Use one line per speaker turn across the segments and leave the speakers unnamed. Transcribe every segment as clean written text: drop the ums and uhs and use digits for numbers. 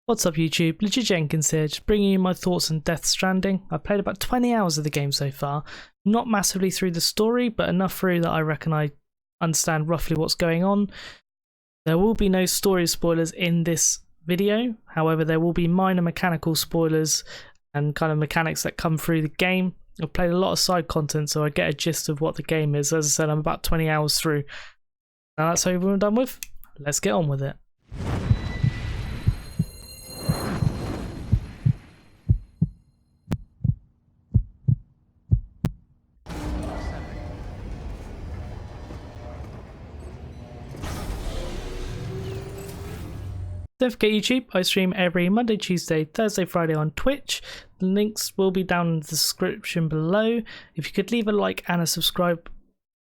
What's up YouTube, Legit Jenkins here, just bringing you my thoughts on Death Stranding. I've played about 20 hours of the game so far, not massively through the story, but enough through that I reckon I understand roughly what's going on. There will be no story spoilers in this video, however there will be minor mechanical spoilers and kind of mechanics that come through the game. I've played a lot of side content so I get a gist of what the game is. As I said, I'm about 20 hours through. Now that's over and done with, let's get on with it. Don't forget YouTube, I stream every Monday, Tuesday, Thursday, Friday on Twitch. The links will be down in the description below. If you could leave a like and a subscribe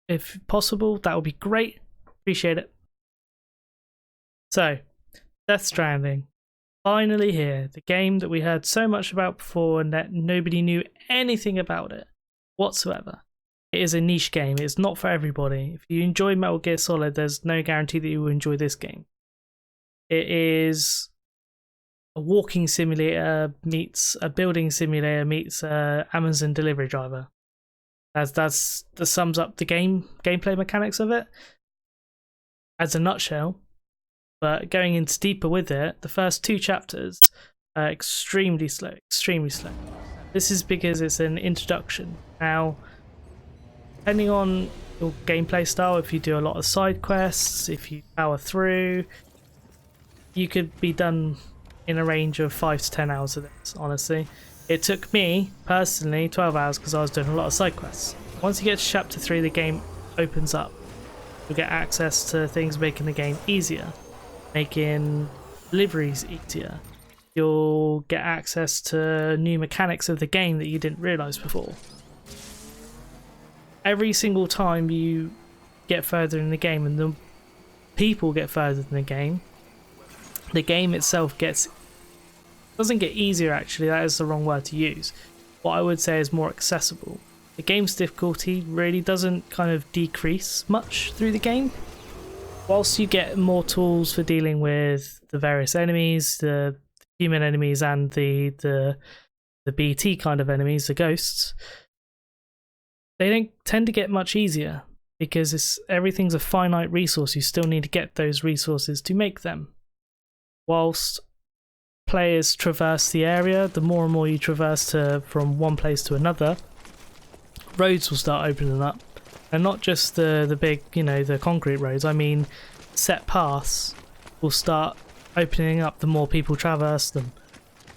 if possible, that would be great. Appreciate it. So, Death Stranding. Finally here. The game that we heard so much about before and that nobody knew anything about it whatsoever. It is a niche game. It's not for everybody. If you enjoy Metal Gear Solid, there's no guarantee that you will enjoy this game. It is a walking simulator meets a building simulator meets a Amazon delivery driver. That sums up the gameplay mechanics of it as a nutshell. But going into deeper with it, the first two chapters are extremely slow. This is because it's an introduction. Now, depending on your gameplay style, if you do a lot of side quests, if you power through, you could be done in a range of 5 to 10 hours of this, honestly. It took me, personally, 12 hours because I was doing a lot of side quests. Once you get to chapter 3, the game opens up. You'll get access to things making the game easier, making deliveries easier. You'll get access to new mechanics of the game that you didn't realise before. Every single time you get further in the game and the people get further in the game itself doesn't get easier. Actually, that is the wrong word to use. What I would say is more accessible. The game's difficulty really doesn't kind of decrease much through the game. Whilst you get more tools for dealing with the various enemies, the human enemies and the BT kind of enemies, the ghosts, they don't tend to get much easier because everything's a finite resource. You still need to get those resources to make them. Whilst players traverse the area, the more and more you traverse from one place to another, roads will start opening up. And not just the big, the concrete roads. I mean, set paths will start opening up the more people traverse them.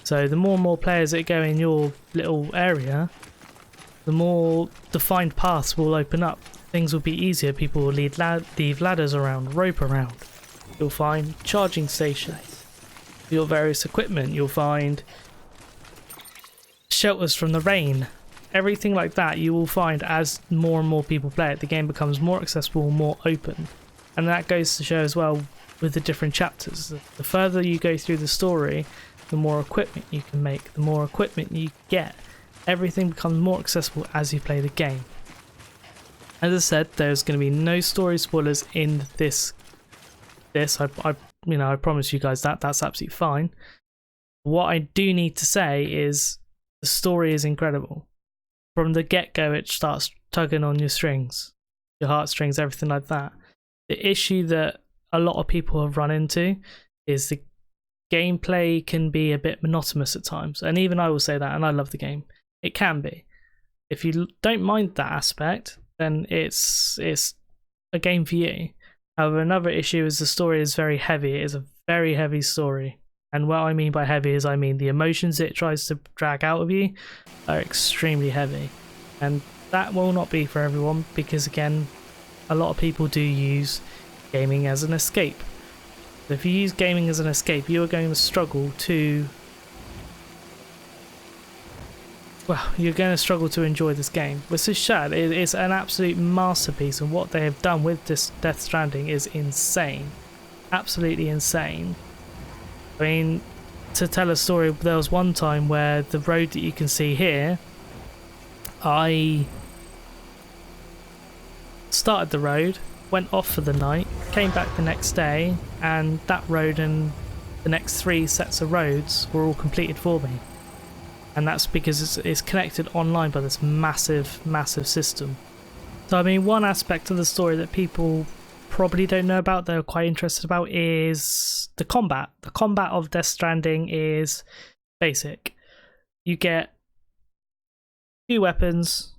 So the more and more players that go in your little area, the more defined paths will open up. Things will be easier. People will leave ladders around, rope around. You'll find charging stations. Your various equipment, you'll find shelters from the rain, everything like that you will find as more and more people play it. The game becomes more accessible, more open, and that goes to show as well with the different chapters. The further you go through the story, the more equipment you can make, the more equipment you get. Everything becomes more accessible as you play the game. As I said, there's going to be no story spoilers in this. I promise you guys that's absolutely fine. What I do need to say is the story is incredible. From the get-go, it starts tugging on your strings, your heartstrings, everything like that. The issue that a lot of people have run into is the gameplay can be a bit monotonous at times, and even I will say that, and I love the game. It can be. If you don't mind that aspect, then it's a game for you. However, another issue is the story is very heavy. It is a very heavy story. And what I mean by heavy is I mean the emotions it tries to drag out of you are extremely heavy. And that will not be for everyone because, again, a lot of people do use gaming as an escape. So if you use gaming as an escape, you are going to struggle to... you're going to struggle to enjoy this game. Which is sad. It's an absolute masterpiece, and what they have done with this Death Stranding is insane. Absolutely insane. I mean, to tell a story, there was one time where the road that you can see here, I started the road, went off for the night, came back the next day, and that road and the next 3 sets of roads were all completed for me. And that's because it's connected online by this massive system. So I mean, one aspect of the story that people probably don't know about, they're quite interested about, is the combat. The combat of Death Stranding is basic. You get 2 weapons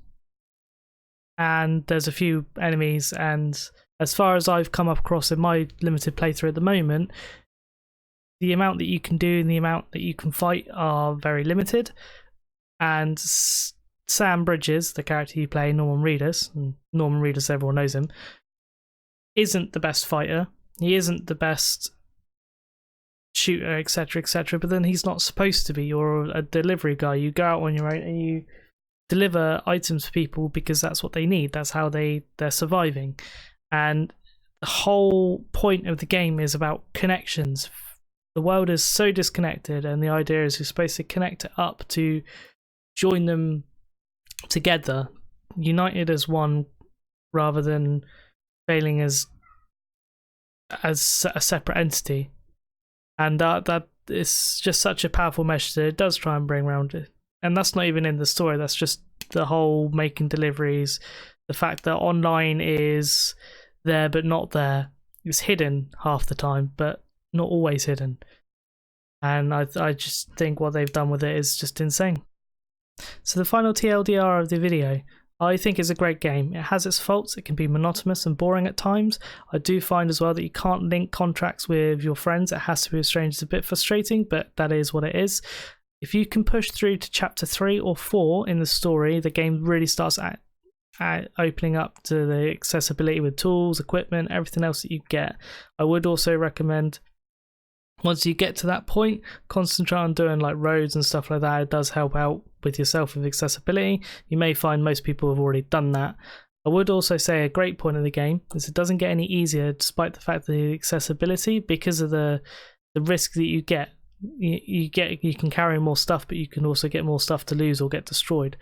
and there's a few enemies, and as far as I've come across in my limited playthrough at the moment, the amount that you can do and the amount that you can fight are very limited. And Sam Bridges, the character you play, Norman Reedus, and Norman Reedus, everyone knows him, isn't the best fighter. He isn't the best shooter, etc, etc, but then he's not supposed to be. You're a delivery guy. You go out on your own and you deliver items for people because that's what they need. That's how they're surviving. And the whole point of the game is about connections. The world is so disconnected, and the idea is you're supposed to connect it up to join them together, united as one, rather than failing as a separate entity. And that is just such a powerful message that it does try and bring around it. And that's not even in the story, that's just the whole making deliveries, the fact that online is there but not there. It's hidden half the time, but not always hidden. And I just think what they've done with it is just insane. So the final TLDR of the video, I think it's a great game. It has its faults. It can be monotonous and boring at times. I do find as well that you can't link contracts with your friends. It has to be exchanged. It's a bit frustrating, but that is what it is. If you can push through to chapter 3 or 4 in the story, the game really starts opening up to the accessibility with tools, equipment, everything else that you get. I would also recommend, once you get to that point, concentrate on doing like roads and stuff like that. It does help out with yourself with accessibility. You may find most people have already done that. I would also say a great point of the game is it doesn't get any easier despite the fact that the accessibility, because of the risk that you get. You can carry more stuff, but you can also get more stuff to lose or get destroyed.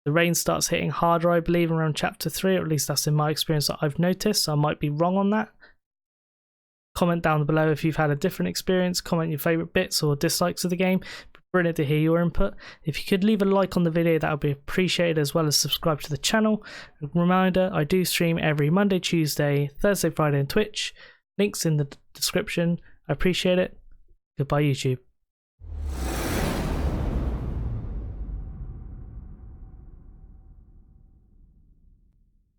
The rain starts hitting harder, I believe, around chapter 3, or at least that's in my experience that I've noticed. So I might be wrong on that. Comment down below if you've had a different experience. Comment your favourite bits or dislikes of the game. Brilliant to hear your input. If you could leave a like on the video, that would be appreciated, as well as subscribe to the channel. A reminder, I do stream every Monday, Tuesday, Thursday, Friday on Twitch. Links in the description. I appreciate it. Goodbye, YouTube.